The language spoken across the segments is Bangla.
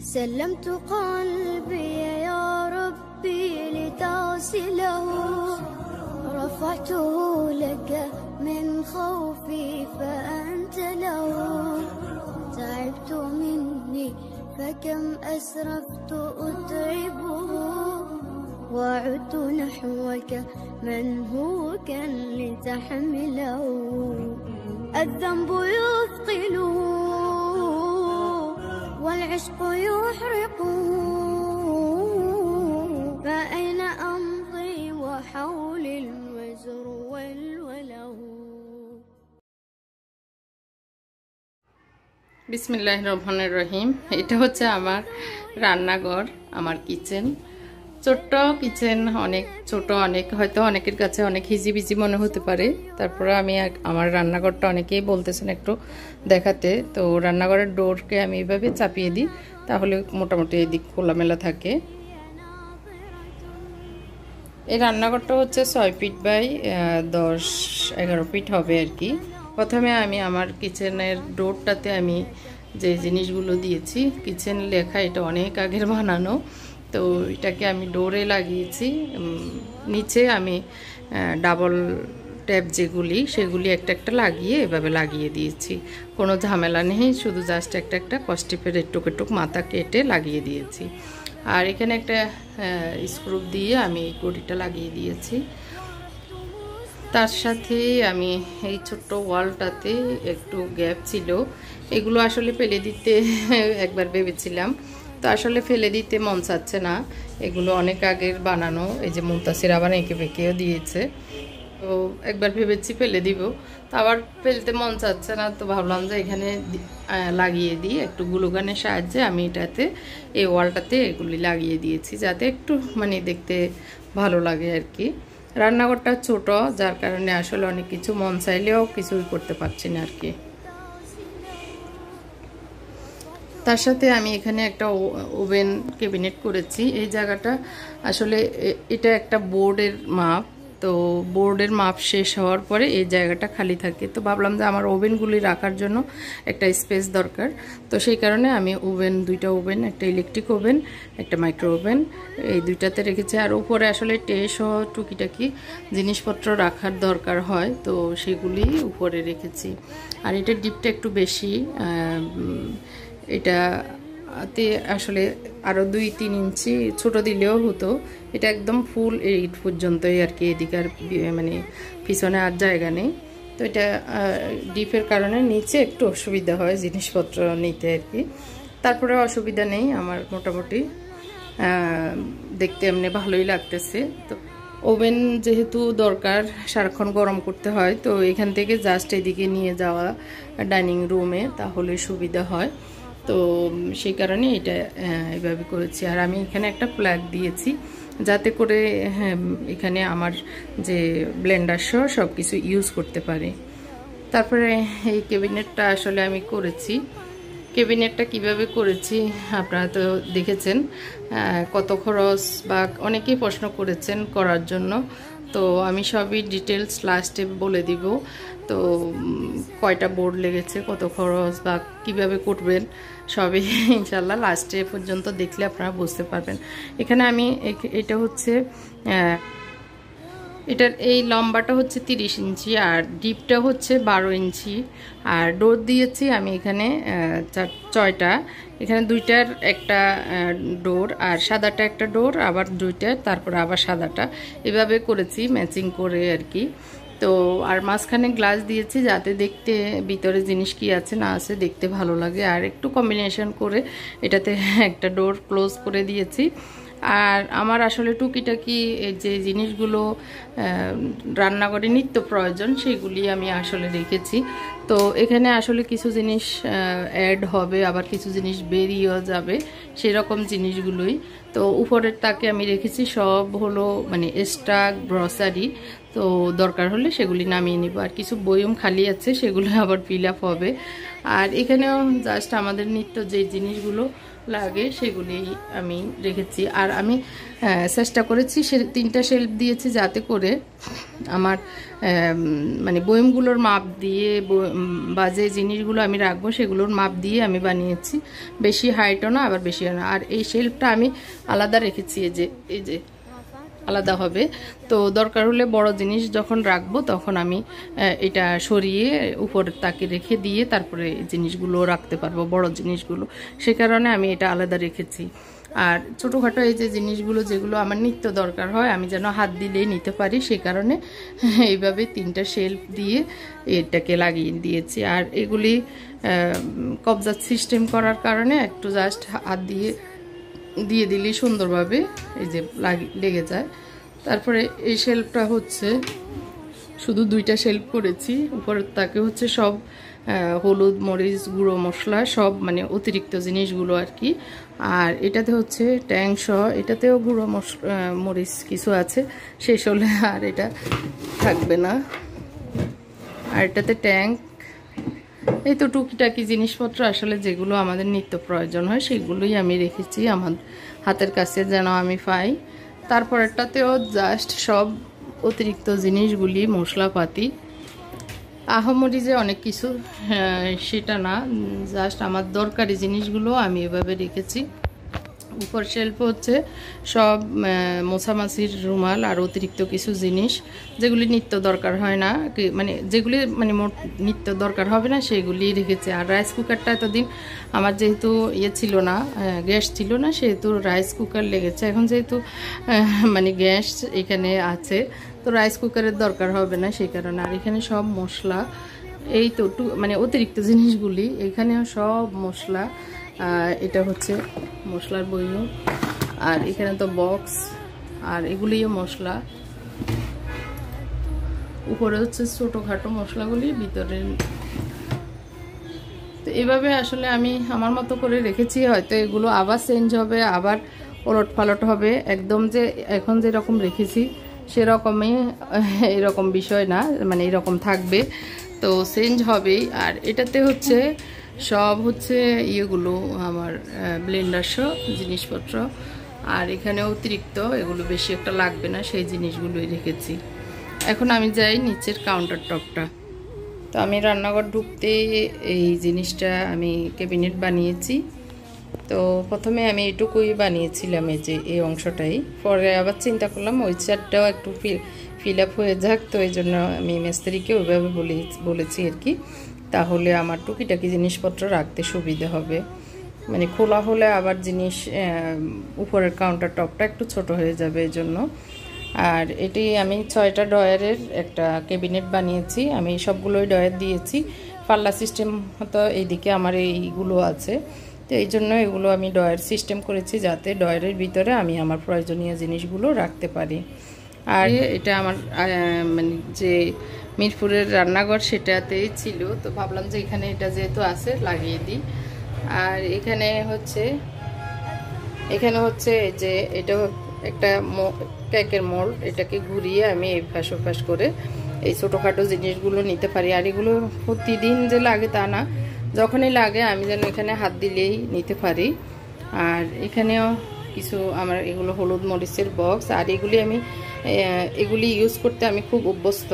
سلمت قلبي يا ربي لتغسله رفعته لك من خوفي فأنت له تعبت مني فكم أسرفت أتعبه وعدت نحوك من هو كان لتحمله الذنب يثقله والعشق يحرقه فأين أمضي وحولي الوزر والوله বিসমিল্লাহির রহমানির রহিম। এটা হচ্ছে আমার রান্নাঘর, আমার কিচেন। ছোট্ট কিচেন, অনেক ছোট, অনেক হয়তো অনেকের কাছে অনেক হিজিবিজি মনে হতে পারে। তারপরে আমি আমার রান্নাঘরটা অনেকেই বলতেছেন একটু দেখাতে। তো রান্নাঘরের ডোরকে আমি এইভাবে চাপিয়ে দিই, তাহলে মোটামুটি এদিক খোলামেলা থাকে। এই রান্নাঘরটা হচ্ছে 6 ফিট বাই 10-11 ফিট হবে আর কি। প্রথমে আমি আমার কিচেনের ডোরটাতে আমি যে জিনিসগুলো দিয়েছি, কিচেন লেখা এটা অনেক আগের বানানো, তো এটাকে আমি ডোরে লাগিয়েছি। নিচে আমি ডাবল ট্যাপ যেগুলি সেগুলি একটা একটা লাগিয়ে এভাবে লাগিয়ে দিয়েছি। কোনো ঝামেলা নেই, শুধু জাস্ট একটা একটা কস্টিপের একটুক মাথা কেটে লাগিয়ে দিয়েছি। আর এখানে একটা স্ক্রু দিয়ে আমি এই গড়িটা লাগিয়ে দিয়েছি। তার সাথে আমি এই ছোট্ট ওয়ালটাতে একটু গ্যাপ ছিল, এগুলো আসলে ফেলে দিতে একবার ভেবেছিলাম, তো আসলে ফেলে দিতে মন চাচ্ছে না। এগুলো অনেক আগের বানানো, এই যে মুনতাসির আবার এঁকে বেঁকেও দিয়েছে, তো একবার ভেবেছি ফেলে দিব, তো আবার ফেলতে মন চাচ্ছে না। তো ভাবলাম যে এখানে লাগিয়ে দিই একটু গ্লুগানের সাহায্যে। আমি এটাতে এই ওয়ালটাতে এগুলি লাগিয়ে দিয়েছি যাতে একটু মানে দেখতে ভালো লাগে আর কি। রান্নাঘরটা ছোট, যার কারণে আসলে অনেক কিছু মন চাইলেও কিছুই করতে পারছি না আর কি। তার সাথে আমি এখানে একটা ওভেন ক্যাবিনেট করেছি। এই জায়গাটা আসলে এটা একটা বোর্ডের মাপ, তো বোর্ডের মাপ শেষ হওয়ার পরে এই জায়গাটা খালি থাকে। তো ভাবলাম যে আমার ওভেনগুলি রাখার জন্য একটা স্পেস দরকার, তো সেই কারণে আমি দুইটা ওভেন, একটা ইলেকট্রিক ওভেন, একটা মাইক্রো ওভেন, এই দুইটাতে রেখেছি। আর উপরে আসলে ট্রে সহ টুকিটাকি জিনিসপত্র রাখার দরকার হয়, তো সেগুলি উপরে রেখেছি। আর এটা ডিপটা একটু বেশি, এটাতে আসলে আরও 2-3 ইঞ্চি ছোট দিলেও হতো। এটা একদম ফুল এই পর্যন্তই আর কি, এদিকে আর মানে পিছনে আর জায়গা নেই। তো এটা ডিপের কারণে নিচে একটু অসুবিধা হয় জিনিসপত্র নিতে আর কি। তারপরে অসুবিধা নেই, আমার মোটামুটি দেখতে এমনি ভালোই লাগতেছে। তো ওভেন যেহেতু দরকার, সারাক্ষণ গরম করতে হয়, তো এখান থেকে জাস্ট এদিকে নিয়ে যাওয়া ডাইনিং রুমে, তাহলে সুবিধা হয়। তো সেই কারণে এটা এইভাবে করেছি। আর আমি এখানে একটা প্লাগ দিয়েছি যাতে করে এখানে আমার যে ব্লেন্ডার সহ সব কিছু ইউজ করতে পারে। তারপরে এই ক্যাবিনেটটা আসলে আমি করেছি। ক্যাবিনেটটা কিভাবে করেছি আপনারা তো দেখেছেন, কত খরচ বা অনেকেই প্রশ্ন করেছেন করার জন্য, তো আমি সবই ডিটেলস লাস্টে বলে দিব। তো কয়টা বোর্ড লেগেছে, কত খরচ বা কিভাবে করবেন, সবই ইনশাল্লাহ লাস্টে পর্যন্ত দেখলে আপনারা বুঝতে পারবেন। এখানে আমি এটা হচ্ছে এটার এই লম্বাটা হচ্ছে 30 ইঞ্চি আর ডিপটা হচ্ছে 12 ইঞ্চি। আর ডোর দিয়েছি আমি এখানে 6টা, এখানে 2টার একটা ডোর, আর সাদাটা একটা ডোর, আবার 2টার, তারপর আবার সাদাটা, এভাবে করেছি ম্যাচিং করে আর কি। তো আর মাঝখানে গ্লাস দিয়েছি যাতে দেখতে ভিতরে জিনিস কি আছে না আছে দেখতে ভালো লাগে। আর একটু কম্বিনেশন করে এটাতে একটা ডোর ক্লোজ করে দিয়েছি। আর আমার আসলে টুকিটাকি যে জিনিসগুলো রান্নাঘরে নিত্য প্রয়োজন সেগুলি আমি আসলে রেখেছি। তো এখানে আসলে কিছু জিনিস অ্যাড হবে, আবার কিছু জিনিস বেরিয়েও যাবে, সেরকম জিনিসগুলোই। তো উপরের তাকে আমি রেখেছি সব হলো মানে স্টাক গ্রসারি, তো দরকার হলে সেগুলি নামিয়ে নিব। আর কিছু বয়ম খালি আছে, সেগুলো আবার ফিল আপ হবে। আর এখানেও জাস্ট আমাদের নিত্য যে জিনিসগুলো লাগে সেগুলি আমি রেখেছি। আর আমি চেষ্টা করেছি সে 3টা শেলফ দিয়েছি যাতে করে আমার মানে বয়মগুলোর মাপ দিয়ে বা যে জিনিসগুলো আমি রাখবো সেগুলোর মাপ দিয়ে আমি বানিয়েছি। বেশি হাইটও না আবার বেশিও না। আর এই শেলফটা আমি আলাদা রেখেছি, এই যে আলাদা হবে। তো দরকার হলে বড় জিনিস যখন রাখবো তখন আমি এটা সরিয়ে উপরের তাকে রেখে দিয়ে তারপরে জিনিসগুলো রাখতে পারবো, বড় জিনিসগুলো। সে কারণে আমি এটা আলাদা রেখেছি। আর ছোটোখাটো এই যে জিনিসগুলো যেগুলো আমার নিত্য দরকার হয় আমি যেন হাত দিলেই নিতে পারি, সে কারণে এইভাবে 3টা শেলফ দিয়ে এটাকে লাগিয়ে দিয়েছি। আর এগুলি কবজাত সিস্টেম করার কারণে একটু জাস্ট হাত দিয়ে দিলেই সুন্দরভাবে এই যে লেগে যায়। তারপরে এই শেলফটা হচ্ছে শুধু 2টা শেলফ করেছি। উপরের তাকে হচ্ছে সব হলুদ, মরিচ, গুঁড়ো মশলা সব মানে অতিরিক্ত জিনিসগুলো আর কি। আর এটাতে হচ্ছে ট্যাংক সহ, এটাতেও গুঁড়ো মরিচ কিছু আছে, শেষ হলে আর এটা থাকবে না। আর এটাতে ট্যাংক, এই তো টুকিটাকি জিনিসপত্র আসলে যেগুলো আমাদের নিত্য প্রয়োজন হয় সেগুলোই আমি রেখেছি আমার হাতের কাছে যেন আমি পাই। তারপরেরটাতেও জাস্ট সব অতিরিক্ত জিনিসগুলি, মশলাপাতি, আহামরি যে অনেক কিছু সেটা না, জাস্ট আমার দরকারি জিনিসগুলো আমি এভাবে রেখেছি। উপর শেলফ হচ্ছে সব মোছামাছির রুমাল আর অতিরিক্ত কিছু জিনিস যেগুলি নিত্য দরকার হয় না, মানে যেগুলি মানে নিত্য দরকার হবে না সেগুলি রেখেছি। আর রাইস কুকারটা এতদিন আমার যেহেতু ছিল না, গ্যাস ছিল না, সেহেতু রাইস কুকার লেগেছে। এখন যেহেতু মানে গ্যাস এখানে আছে তো রাইস কুকারের দরকার হবে না সেই কারণে। আর এখানে সব মশলা, এই তো মানে অতিরিক্ত জিনিসগুলি এখানেও সব মশলা। এটা হচ্ছে মশলার বইও, আর এখানে তো বক্স, আর এগুলিও মশলা। উপরে হচ্ছে ছোটোখাটো মশলাগুলি, ভিতরে। তো এভাবে আসলে আমি আমার মতো করে রেখেছি। হয়তো এগুলো আবার চেঞ্জ হবে, আবার ওলট পালট হবে। একদম যে এখন যেরকম রেখেছি সেরকমই এরকম বিষয় না, মানে এরকম থাকবে, তো চেঞ্জ হবেই। আর এটাতে হচ্ছে সব হচ্ছে ইয়েগুলো আমার ব্লেন্ডার সহ জিনিসপত্র। আর এখানে অতিরিক্ত এগুলো বেশি একটা লাগবে না সেই জিনিসগুলোই রেখেছি। এখন আমি যাই নিচের কাউন্টার টপটা। তো আমি রান্নাঘর ঢুকতে এই জিনিসটা আমি ক্যাবিনেট বানিয়েছি। তো প্রথমে আমি এটুকুই বানিয়েছিলাম, এই যে এই অংশটাই। পরে আবার চিন্তা করলাম ওই চারটাও একটু ফিল আপ হয়ে যাক, তো এই জন্য আমি মিস্ত্রিকে ওইভাবে বলেছি আর কি, তাহলে আমার টুকিটাকি জিনিসপত্র রাখতে সুবিধা হবে। মানে খোলা হলে আবার জিনিস উপরের কাউন্টার টপটা একটু ছোট হয়ে যাবে এই জন্য। আর এটি আমি 6টা ডয়ারের একটা ক্যাবিনেট বানিয়েছি। আমি সবগুলোই ডয়ার দিয়েছি, পাল্লা সিস্টেম হতো এইদিকে আমার এইগুলো আছে। তো এই জন্য এগুলো আমি ডয়ার সিস্টেম করেছি যাতে ডয়ারের ভিতরে আমি আমার প্রয়োজনীয় জিনিসগুলো রাখতে পারি। আর এটা আমার মানে যে মিরপুরের রান্নাঘর সেটাতেই ছিল, তো ভাবলাম যে এখানে এটা যেহেতু আছে লাগিয়ে দিই। আর এখানে হচ্ছে যে এটা একটা কেকের মোল্ড, এটাকে ঘুরিয়ে আমি এই ফাঁস করে এই ছোটোখাটো জিনিসগুলো নিতে পারি। আর এগুলো প্রতিদিন যে লাগে তা না, যখনই লাগে আমি যেন এখানে হাত দিলেই নিতে পারি। আর এখানেও কিছু আমার এগুলো হলুদ মরিচের বক্স। আর এগুলি ইউজ করতে আমি খুব অভ্যস্ত,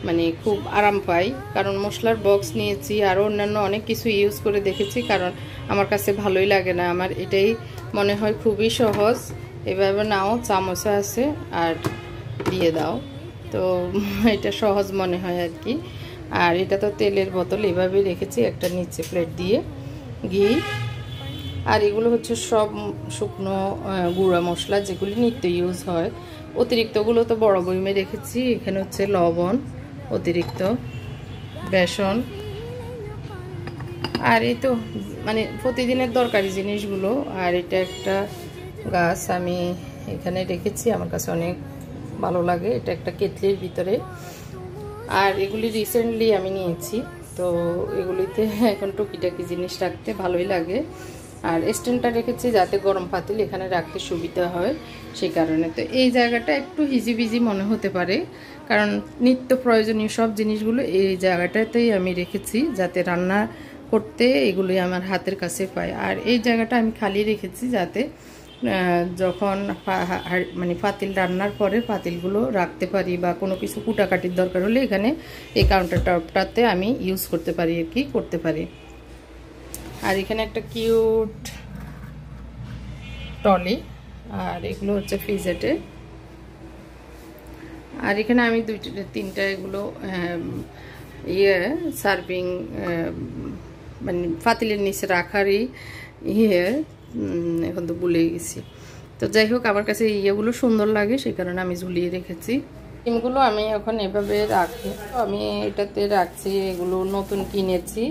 মানে খুব আরাম পাই, কারণ মশলার বক্স নিয়েছি আরও অন্যান্য অনেক কিছু ইউজ করে দেখেছি, কারণ আমার কাছে ভালোই লাগে না। আমার এটাই মনে হয় খুবই সহজ। এভাবে নাও, চামচ আছে আর দিয়ে দাও, তো এটা সহজ মনে হয় আর কি। আর এটা তো তেলের বোতল, এভাবে রেখেছি একটা নিচে প্লেট দিয়ে ঘি। আর এগুলো হচ্ছে সব শুকনো গুঁড়া মশলা যেগুলি নিত্য ইউজ হয়। অতিরিক্তগুলো তো বড় বইমে রেখেছি। এখানে হচ্ছে লবণ, অতিরিক্ত বেসন, আর এই তো মানে প্রতিদিনের দরকারি জিনিসগুলো। আর এটা একটা গাছ আমি এখানে রেখেছি, আমার কাছে অনেক ভালো লাগে। এটা একটা কেটলির ভিতরে। আর এগুলি রিসেন্টলি আমি নিয়েছি, তো এগুলিতে এখন টুকিটাকি জিনিস রাখতে ভালোই লাগে। আর স্ট্যান্ডটা রেখেছি যাতে গরম পাতিল এখানে রাখতে সুবিধা হয় সেই কারণে। তো এই জায়গাটা একটু হিজিবিজি মনে হতে পারে, কারণ নিত্য প্রয়োজনীয় সব জিনিসগুলো এই জায়গাটাতেই আমি রেখেছি যাতে রান্না করতে এগুলি আমার হাতের কাছে পাই। আর এই জায়গাটা আমি খালি রেখেছি যাতে যখন মানে পাতিল রান্নার পরে পাতিলগুলো রাখতে পারি বা কোনো কিছু কুটাকাটির দরকার হলে এখানে এই কাউন্টার টপটাতে আমি ইউজ করতে পারি আর কি, করতে পারি। আর এখানে একটা কিউট টলি, আর এগুলো হচ্ছে ফ্রিজেটে। আর এখানে আমি তিনটা এগুলো সার্ভিং মানে পাতিলের নিচে রাখারই এখন তো ভুলে গেছি। তো যাই হোক, আমার কাছে ইয়েগুলো সুন্দর লাগে, সেই কারণে আমি ঝুলিয়ে রেখেছি। ডিমগুলো আমি এখন এভাবে রাখি, আমি এটাতে রাখছি। এগুলো নতুন কিনেছি,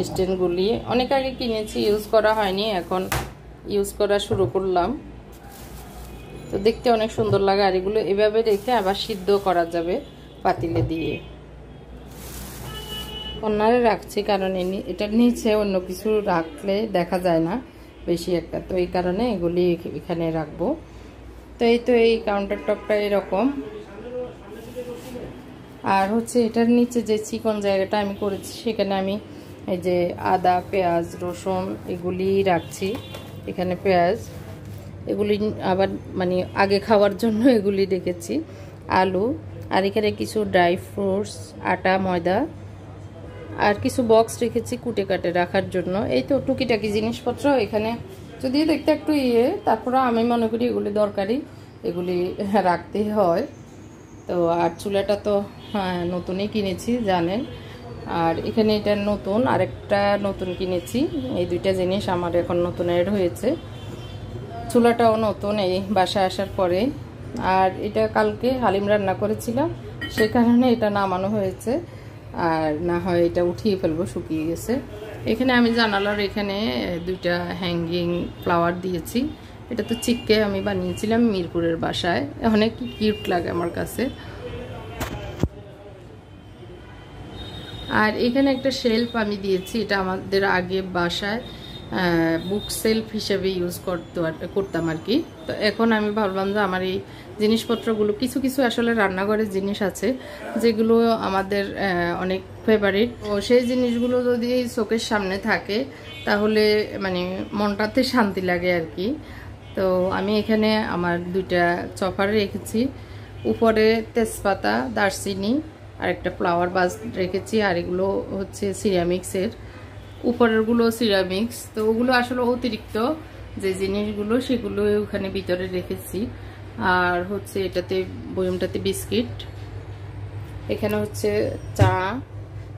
স্ট্যান্ডগুলি অনেক আগে কিনেছি, ইউজ করা হয়নি, এখন ইউজ করা শুরু করলাম। তো দেখতে অনেক সুন্দর লাগে। আর এগুলো এভাবে রেখে আবার সিদ্ধ করা যাবে পাতিলে দিয়ে। কর্নারে রাখছি কারণ এটার নিচে অন্য কিছু রাখলে দেখা যায় না বেশি একটা, তো এই কারণে এগুলি এখানে রাখবো। তো এই কাউন্টার টপটা এরকম। আর হচ্ছে এটার নিচে যে চিকন জায়গাটা আমি করেছি সেখানে আমি এই যে আদা, পেঁয়াজ, রসুন এগুলি রাখছি। এখানে পেঁয়াজ এগুলি আবার মানে আগে খাওয়ার জন্য এগুলি রেখেছি, আলু, আর এখানে কিছু ড্রাই ফ্রুটস, আটা, ময়দা, আর কিছু বক্স রেখেছি কুটে কাটে রাখার জন্য। এই তো টুকিটাকি জিনিসপত্র এখানে যদিও দেখতে একটু তারপরে আমি মনে করি এগুলি দরকারি, এগুলি রাখতেই হয়। তো আর চুলাটা তো নতুনই কিনেছি জানেন। আর এখানে এটা নতুন, আরেকটা নতুন কিনেছি। এই দুইটা জিনিস আমার এখন নতুন এড হয়েছে। চুলাটাও নতুন এই বাসায় আসার পরে। আর এটা কালকে হালিম রান্না করেছিলাম, সে কারণে এটা নামানো হয়েছে, আর না হয় এটা উঠিয়ে ফেলবো, শুকিয়ে গেছে। এখানে আমি জানালার এখানে দুইটা হ্যাঙ্গিং ফ্লাওয়ার দিয়েছি। এটা তো চিককে আমি বানিয়েছিলাম মিরপুরের বাসায়, অনেক কিউট লাগে আমার কাছে। আর এখানে একটা শেলফ আমি দিয়েছি, এটা আমাদের আগে বাসায় বুক সেলফ হিসেবে ইউজ করতাম আর কি। তো এখন আমি ভাবলাম যে আমার এই জিনিসপত্রগুলো কিছু কিছু আসলে রান্নাঘরের জিনিস আছে যেগুলো আমাদের অনেক ফেভারিট, ও সেই জিনিসগুলো যদি চোখের সামনে থাকে তাহলে মানে মনটাতে শান্তি লাগে আর কি। তো আমি এখানে আমার দুইটা চপার রেখেছি, উপরে তেজপাতা, দারচিনি আর একটা ফ্লাওয়ার বাজ রেখেছি। আর এগুলো হচ্ছে সিরামিক্সের, উপরেরগুলো সিরামিক্স। তো ওগুলো আসলে অতিরিক্ত যে জিনিসগুলো সেগুলো ওখানে ভিতরে রেখেছি। আর হচ্ছে এটাতে বয়মটাতে বিস্কিট, এখানে হচ্ছে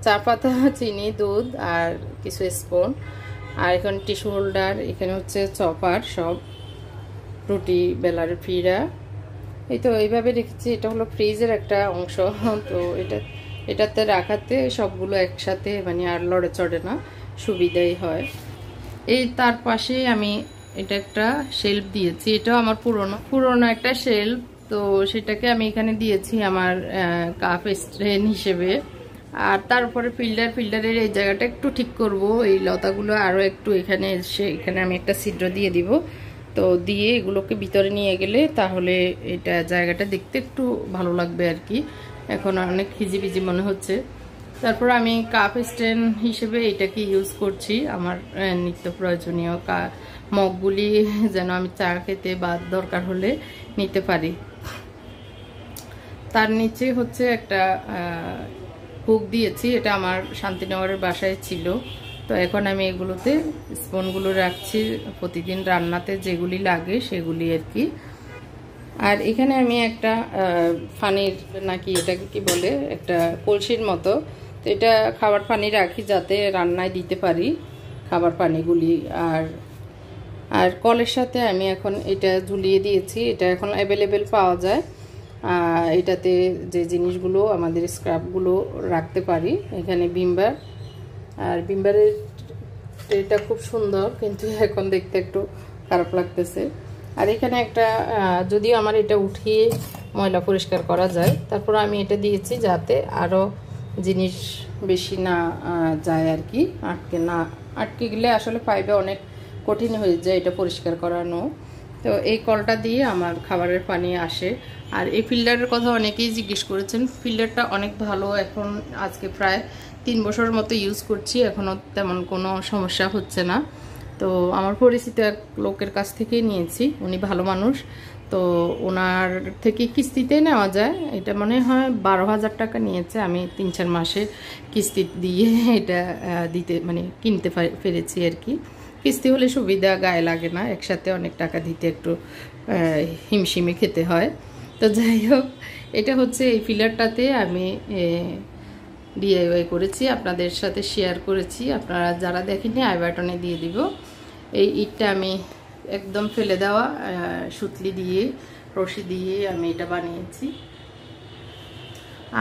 চা পাতা, চিনি, দুধ আর কিছু স্পুন, আর এখানে টিস্যু হোল্ডার, এখানে হচ্ছে চপার, সব রুটি বেলার ফিরা। এই তো এইভাবে রেখেছি। এটা হলো ফ্রিজের একটা অংশ, তো এটাতে রাখাতে সবগুলো একসাথে মানে আর লড়ে চড়ে না, সুবিধাই হয়। এই তার পাশে আমি এটা একটা শেলফ দিয়েছি, এটাও আমার পুরনো একটা শেলফ। তো সেটাকে আমি এখানে দিয়েছি আমার কাপ স্ট্যান্ড হিসেবে। আর তারপরে ফিল্টারের এই জায়গাটা একটু ঠিক করব, এই লতাগুলো আরও একটু এখানে এসে এখানে আমি একটা ছিদ্র দিয়ে দিব। তো দিয়ে এগুলোকে ভিতরে নিয়ে গেলে তাহলে এটা জায়গাটা দেখতে একটু ভালো লাগবে আর কি। এখন অনেক হিজিবিজি মনে হচ্ছে। তারপর আমি কাপ স্ট্যান্ড হিসেবে এটাকে ইউজ করছি, আমার নিত্য প্রয়োজনীয় মগগুলি যেন আমি চা খেতে বা দরকার হলে নিতে পারি। তার নিচে হচ্ছে একটা হুক দিয়েছি, এটা আমার শান্তিনগরের বাসায় ছিল। তো এখন আমি এগুলোতে স্পুনগুলো রাখছি প্রতিদিন রান্নাতে যেগুলি লাগে সেগুলি আর কি। আর এখানে আমি একটা পানির নাকি এটাকে কি বলে একটা কলসির মতো, তো এটা খাবার পানি রাখি যাতে রান্নায় দিতে পারি খাবার পানিগুলি। আর কলের সাথে আমি এখন এটা ঝুলিয়ে দিয়েছি, এটা এখন অ্যাভেলেবেল পাওয়া যায়। এটাতে যে জিনিসগুলো আমাদের স্ক্রাবগুলো রাখতে পারি, এখানে ভিমবার, আর ভিমবারের এটা খুব সুন্দর কিন্তু এখন দেখতে একটু খারাপ লাগতেছে। আর এখানে একটা যদিও আমার এটা উঠিয়ে ময়লা পরিষ্কার করা যায়, তারপর আমি এটা দিয়েছি যাতে আরও জিনিস বেশি না যায় আর কি, আটকে গেলে আসলে পাইবে অনেক কঠিন হয়ে যায় এটা পরিষ্কার করানো। তো এই কলটা দিয়ে আমার খাবারের পানি আসে। আর এই ফিল্টারের কথা অনেকেই জিজ্ঞেস করেছেন, ফিল্টারটা অনেক ভালো, এখন আজকে প্রায় 3 বছর মতো ইউজ করছি, এখনও তেমন কোনো সমস্যা হচ্ছে না। তো আমার পরিচিত এক লোকের কাছ থেকেই নিয়েছি, উনি ভালো মানুষ। তো ওনার থেকে কিস্তিতে নেওয়া যায়, এটা মনে হয় 12,000 টাকা নিয়েছে। আমি 3-4 মাসে কিস্তি দিয়ে এটা দিতে মানে কিনতে পেরেছি আর কি। কিস্তি হলে সুবিধা, গায়ে লাগে না, একসাথে অনেক টাকা দিতে একটু হিমশিমে খেতে হয়। তো যাই হোক, এটা হচ্ছে এই ফিলারটাতে আমি ডিআইওয়াই করেছি, আপনাদের সাথে শেয়ার করেছি। আপনারা যারা দেখেননি আই বাটনে দিয়ে দিব। এই ইটটা আমি একদম ফেলে দেওয়া সুতলি দিয়ে, রশি দিয়ে আমি এটা বানিয়েছি।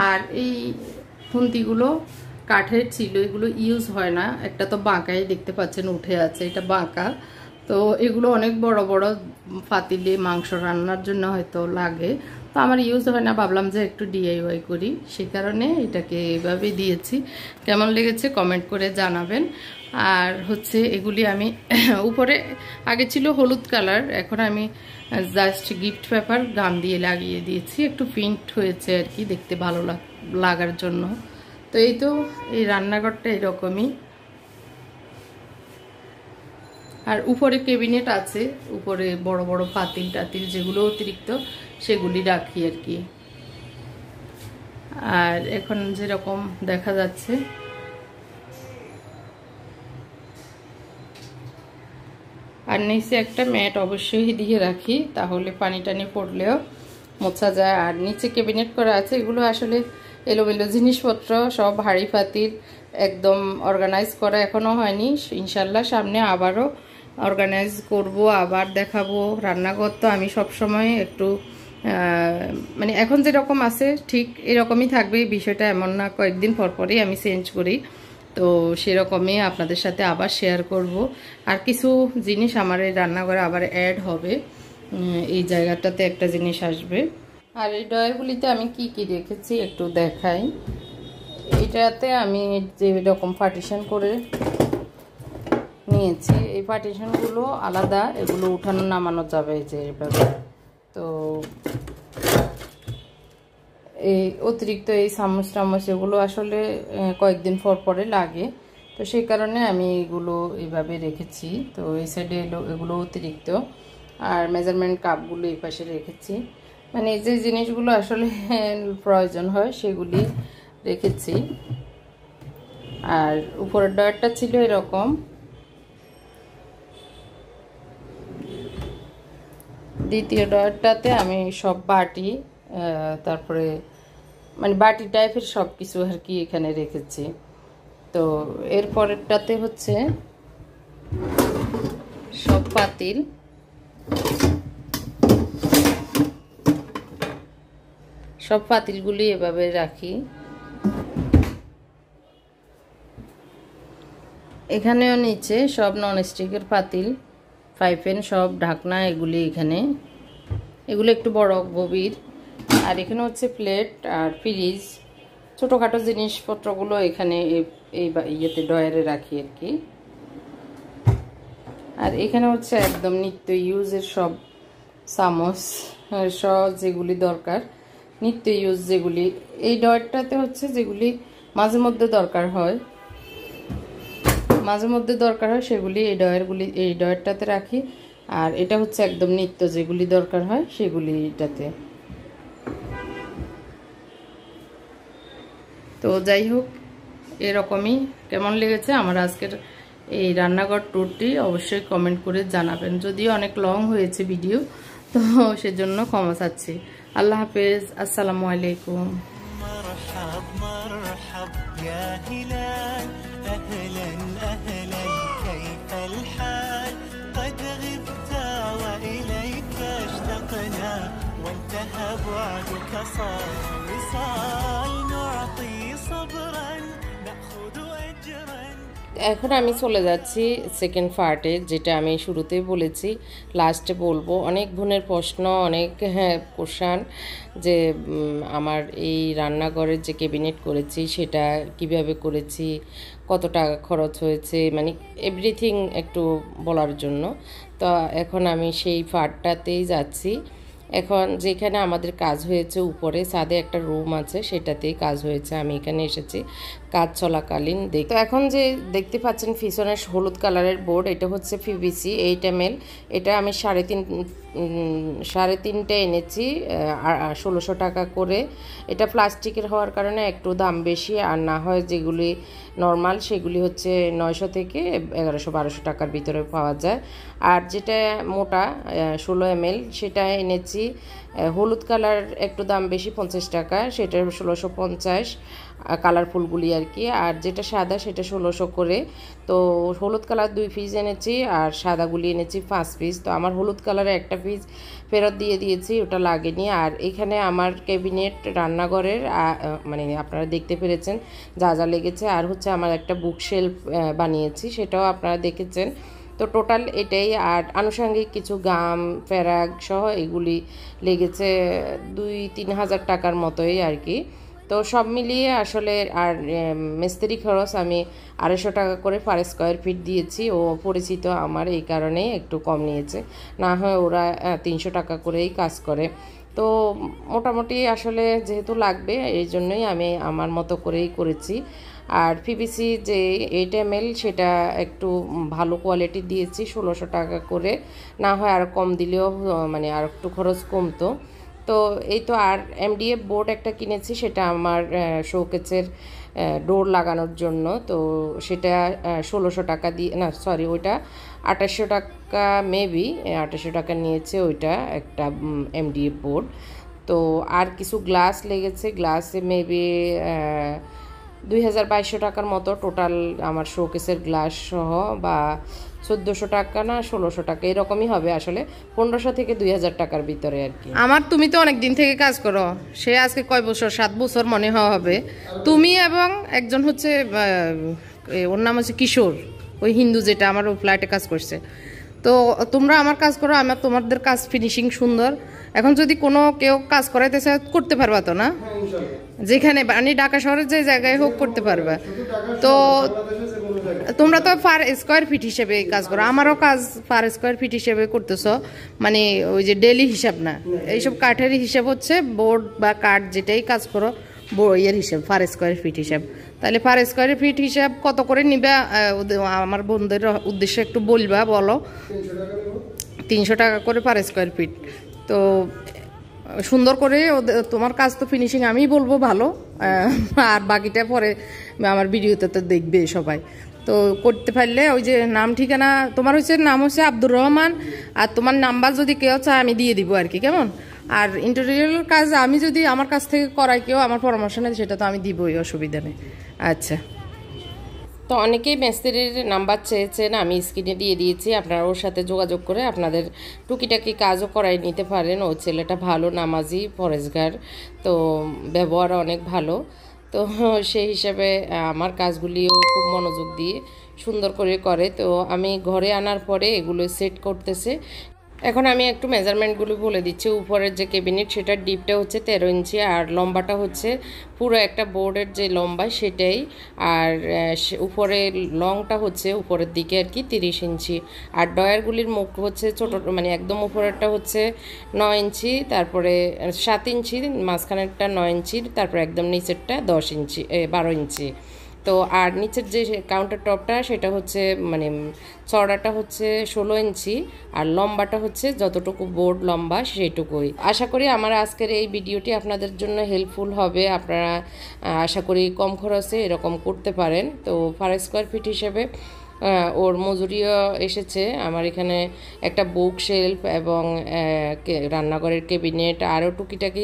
আর এই খুন্তিগুলো কাঠের ছিল, এগুলো ইউজ হয় না। একটা তো বাঁকাই দেখতে পাচ্ছেন উঠে আছে, এটা বাঁকা। তো এগুলো অনেক বড় বড় পাতিলে মাংস রান্নার জন্য হয়তো লাগে, তো আমার ইউজ হয় না। ভাবলাম যে একটু ডিআইওয়াই করি, সে কারণে এটাকে এভাবে দিয়েছি। কেমন লেগেছে কমেন্ট করে জানাবেন। আর হচ্ছে এগুলি আমি উপরে আগে ছিল হলুদ কালার, এখন আমি জাস্ট গিফট পেপার গাম দিয়ে লাগিয়ে দিয়েছি, একটু প্রিন্ট হয়েছে আর কি, দেখতে ভালো লাগার জন্য। তো এই তো এই রান্নাঘরটা এরকমই। আর উপরে ক্যাবিনেট আছে, উপরে বড় বড় পাতিল টাতিল যেগুলো অতিরিক্ত সেগুলি রাখি আর কি। আর এখন যেরকম দেখা যাচ্ছে, আর নিচে একটা ম্যাট অবশ্যই দিয়ে রাখি, তাহলে পানি টানি পড়লেও মোছা যায়। আর নিচে ক্যাবিনেট করা আছে, এগুলো আসলে এলোমেলো জিনিসপত্র, সব হাঁড়ি পাতিল একদম অর্গানাইজ করা এখনও হয়নি। ইনশাল্লাহ সামনে আবারও অর্গানাইজ করব, আবার দেখাবো। রান্নাঘর তো আমি সবসময় একটু মানে এখন যেরকম আছে ঠিক এরকমই থাকবে, বিষয়টা এমন না, কয়েকদিন পর পরই আমি চেঞ্জ করি। তো সেরকমই আপনাদের সাথে আবার শেয়ার করব। আর কিছু জিনিস আমার এই রান্নাঘরে আবার অ্যাড হবে, এই জায়গাটাতে একটা জিনিস আসবে। আর এই ডয়ারগুলিতে আমি কি কি রেখেছি একটু দেখাই। এটাতে আমি যেরকম পার্টিশন করে নিয়েছি, এই পার্টিশনগুলো আলাদা, এগুলো উঠানো নামানো যাবে যে এভাবে। তো এই অতিরিক্ত এই চামচ টামচ এগুলো আসলে কয়েকদিন পর পরে লাগে, তো সেই কারণে আমি এগুলো এইভাবে রেখেছি। তো এই সাইডে এগুলো অতিরিক্ত। আর মেজারমেন্ট কাপগুলো এই পাশে রেখেছি, মানে যে জিনিসগুলো আসলে প্রয়োজন হয় সেগুলি রেখেছি। আর উপরের ডয়ারটা ছিল এরকম, দ্বিতীয় ডয়ারটাতে আমি সব বাটি, তারপরে মানে বাটি টাইপের সব কিছু আর কি এখানে রেখেছি। তো এর পরেরটাতে হচ্ছে সব পাতিল, সব পাতিলগুলি এভাবে রাখি। এখানেও নিচে সব ননস্টিকের পাতিল, ফ্রাই প্যান, সব ঢাকনা, এগুলি এখানে, এগুলো একটু বড় গভীর। আর এখানে হচ্ছে প্লেট আর ফ্রিজ, ছোটোখাটো জিনিসপত্রগুলো এখানে এই ইয়েতে ডয়ারে রাখি আর কি। আর এখানে হচ্ছে একদম নিত্য ইউজের সব চামচ, সব যেগুলি দরকার নিত্য ইউজ, যেগুলি এই ডয়ারটাতে হচ্ছে যেগুলি মাঝে মধ্যে দরকার হয়, সেগুলি এই ডয়ারটাতে রাখি। আর এটা হচ্ছে একদম নিত্য যেগুলি দরকার হয় সেগুলি এটাতে। তো যাই হোক, এরকমই। কেমন লেগেছে আমার আজকের এই রান্নাঘর ট্যুরটি অবশ্যই কমেন্ট করে জানাবেন। যদিও অনেক লং হয়েছে ভিডিও, তো সেজন্য ক্ষমা চাচ্ছি। আল্লাহ হাফেজ, আসসালামু আলাইকুম। وانتهى بعدك صار وصال نعطي صبرا نأخذ أجرا। এখন আমি চলে যাচ্ছি সেকেন্ড পার্টে, যেটা আমি শুরুতেই বলেছি লাস্টে বলবো। অনেক বোনের প্রশ্ন, অনেক কোশ্চেন যে আমার এই রান্নাঘরের যে ক্যাবিনেট করেছি সেটা কিভাবে করেছি, কত টাকা খরচ হয়েছে, মানে এভরিথিং একটু বলার জন্য। তো এখন আমি সেই পার্টটাতেই যাচ্ছি। এখন যেখানে আমাদের কাজ হয়েছে উপরে ছাদে একটা রুম আছে, সেটাতেই কাজ হয়েছে। আমি এখানে এসেছি কাজ চলাকালীন দেখ। তো এখন যে দেখতে পাচ্ছেন পিছনে হলুদ কালারের বোর্ড, এটা হচ্ছে পিভিসি 8 ml। এটা আমি 3.5 এনেছি 1600 টাকা করে। এটা প্লাস্টিকের হওয়ার কারণে একটু দাম বেশি, আর না হয় যেগুলি নর্মাল সেগুলি হচ্ছে 900 থেকে 1100-1200 টাকার ভিতরে পাওয়া যায়। আর যেটা মোটা 16 ml সেটা এনেছি হলুদ কালার, একটু দাম বেশি 50 টাকা, সেটা 1650 কালারফুলগুলি আর কি। আর যেটা সাদা সেটা 1600 করে। তো হলুদ কালার 2 পিস এনেছি আর সাদাগুলি এনেছি 5 পিস। তো আমার হলুদ কালারে একটা পিস ফেরত দিয়ে দিয়েছি, ওটা লাগেনি। আর এখানে আমার ক্যাবিনেট রান্নাঘরের মানে আপনারা দেখতে পেরেছেন যা যা লেগেছে। আর হচ্ছে আমার একটা বুক শেলফ বানিয়েছি, সেটাও আপনারা দেখেছেন। তো টোটাল এটাই। আর আনুষঙ্গিক কিছু গাম ফেরাগ সহ এগুলি লেগেছে 2-3 হাজার টাকার মতোই আর কি। তো সব মিলিয়ে আসলে আর মিস্ত্রি খরচ আমি 250 টাকা করে পার স্কোয়ার ফিট দিয়েছি। ও পরিচিত আমার, এই কারণেই একটু কম নিয়েছে, না হয় ওরা 300 টাকা করেই কাজ করে। তো মোটামুটি আসলে যেহেতু লাগবে এই জন্যই আমি আমার মতো করেই করেছি। আর পিভিসি যে 8 ml সেটা একটু ভালো কোয়ালিটি দিয়েছি 1600 টাকা করে, না হয় আর কম দিলেও মানে আর একটু খরচ কমতো। তো এই তো। আর এমডিএফ বোর্ড একটা কিনেছি, সেটা আমার শোকেসের ডোর লাগানোর জন্য। তো সেটা 1600 টাকা দিয়ে, না সরি, ওইটা 2800 টাকা, মেবি 2800 টাকা নিয়েছে ওইটা একটা এমডিএফ বোর্ড। তো আর কিছু গ্লাস লেগেছে, গ্লাসে মেবি 2200 টাকার মতো টোটাল আমার শোকেসের গ্লাস সহ, বা 1400 টাকা না 1600 টাকা এরকমই হবে আসলে, 1500 থেকে 2000 টাকার ভিতরে আর কি। আমার, তুমি তো অনেক দিন থেকে কাজ করো, সে আজকে কয় বছর, 7 বছর মনে হবে। তুমি এবং একজন হচ্ছে ওর নাম হচ্ছে কিশোর, ওই হিন্দু যেটা আমার ওই ফ্ল্যাটে কাজ করছে। তো তোমরা আমার কাজ করো, আমার তোমাদের কাজ ফিনিশিং সুন্দর। এখন যদি কোনো কেউ কাজ করাইতে চায় করতে পারবা তো না? যেখানে মানে ঢাকা শহরের যে জায়গায় হোক করতে পারবা। তো তোমরা তো পার স্কোয়ার ফিট হিসেবে কাজ করো, আমারও কাজ পার স্কোয়ার ফিট হিসেবে করতেছ, মানে ওই যে ডেলি হিসাব না, এইসব কাঠের হিসাব হচ্ছে বোর্ড বা কাঠ যেটাই কাজ করো ইয়ের হিসাব, পার স্কোয়ার ফিট হিসাব। তাহলে পার স্কোয়ার ফিট হিসাব কত করে নিবা আমার বন্ধুদের উদ্দেশ্যে একটু বলবা, বলো। 300 টাকা করে পার স্কোয়ার ফিট। তো সুন্দর করে তোমার কাজ তো ফিনিশিং আমি বলবো ভালো, আর বাকিটা পরে আমার ভিডিওতে তো দেখবে সবাই। তো করতে পারলে ওই যে নাম ঠিকানা তোমার হচ্ছে, নাম হচ্ছে আব্দুর রহমান, আর তোমার নাম্বার যদি কেউ চায় আমি দিয়ে দিব আর কি, কেমন? আর ইন্টেরিয়র কাজ আমি যদি আমার কাছ থেকে করাই কেউ, আমার পরামর্শ নেই, সেটা তো আমি দিবই, অসুবিধা নেই। আচ্ছা, তো অনেকেই মিস্ত্রির নাম্বার চেয়েছেন, আমি স্ক্রিনে দিয়ে দিয়েছি, আপনারা ওর সাথে যোগাযোগ করে আপনাদের টুকিটাকি কাজও করাই নিতে পারেন। ও ছেলেটা ভালো, নামাজি, পরেশগার, তো ব্যবহার অনেক ভালো। তো সেই হিসাবে আমার কাজগুলিও খুব মনোযোগ দিয়ে সুন্দর করে করে। তো আমি ঘরে আনার পরে এগুলো সেট করতেছে। এখন আমি একটু মেজারমেন্টগুলো বলে দিচ্ছি। উপরের যে ক্যাবিনেট সেটার ডিপটা হচ্ছে 13 ইঞ্চি, আর লম্বাটা হচ্ছে পুরো একটা বোর্ডের যে লম্বা সেটাই। আর উপরে লংটা হচ্ছে উপরের দিকে আর কি 30 ইঞ্চি। আর ডয়ারগুলির মুখ হচ্ছে ছোটো, মানে একদম উপরেরটা হচ্ছে 9 ইঞ্চি, তারপরে 7 ইঞ্চি, মাঝখানেরটা 9 ইঞ্চি, তারপরে একদম নিচেরটা 10 ইঞ্চি 12 ইঞ্চি। তো আর নিচের যে কাউন্টার টপটা সেটা হচ্ছে মানে চড়াটা হচ্ছে 16 ইঞ্চি, আর লম্বাটা হচ্ছে যতটুকু বোর্ড লম্বা সেইটুকুই। আশা করি আমার আজকের এই ভিডিওটি আপনাদের জন্য হেল্পফুল হবে। আপনারা আশা করি কম খরচে এরকম করতে পারেন। তো পার স্কোয়ার ফিট হিসেবে ওর মজুরিও এসেছে। আমার এখানে একটা বুক শেলফ এবং রান্নাঘরের ক্যাবিনেট আরও টুকিটাকি,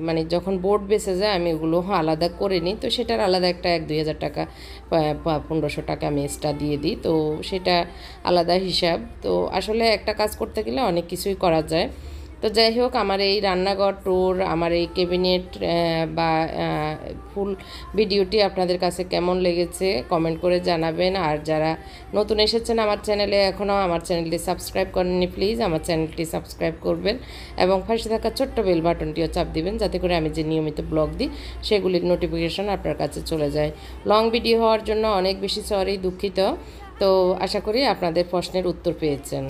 মানে যখন বোর্ড বেসে যায় আমি ওগুলো আলাদা করে নিই, তো সেটার আলাদা একটা 1-2 হাজার টাকা 1500 টাকা আমি এক্সট্রা দিয়ে দিই, তো সেটা আলাদা হিসাব। তো আসলে একটা কাজ করতে গেলে অনেক কিছুই করা যায়। তো যাই হোক, আমার এই রান্নাঘর ট্যুর, আমার এই ক্যাবিনেট বা ফুল ভিডিওটি আপনাদের কাছে কেমন লেগেছে কমেন্ট করে জানাবেন। আর যারা নতুন এসেছেন আমার চ্যানেলে, এখনও আমার চ্যানেলটি সাবস্ক্রাইব করেননি, প্লিজ আমার চ্যানেলটি সাবস্ক্রাইব করবেন এবং পাশে থাকা ছোট্ট বেল বাটনটিও চাপ দিবেন, যাতে করে আমি যে নিয়মিত ব্লগ দিই সেগুলির নোটিফিকেশন আপনার কাছে চলে যায়। লং ভিডিও হওয়ার জন্য অনেক বেশি সরি, দুঃখিত। তো আশা করি আপনাদের প্রশ্নের উত্তর পেয়েছেন।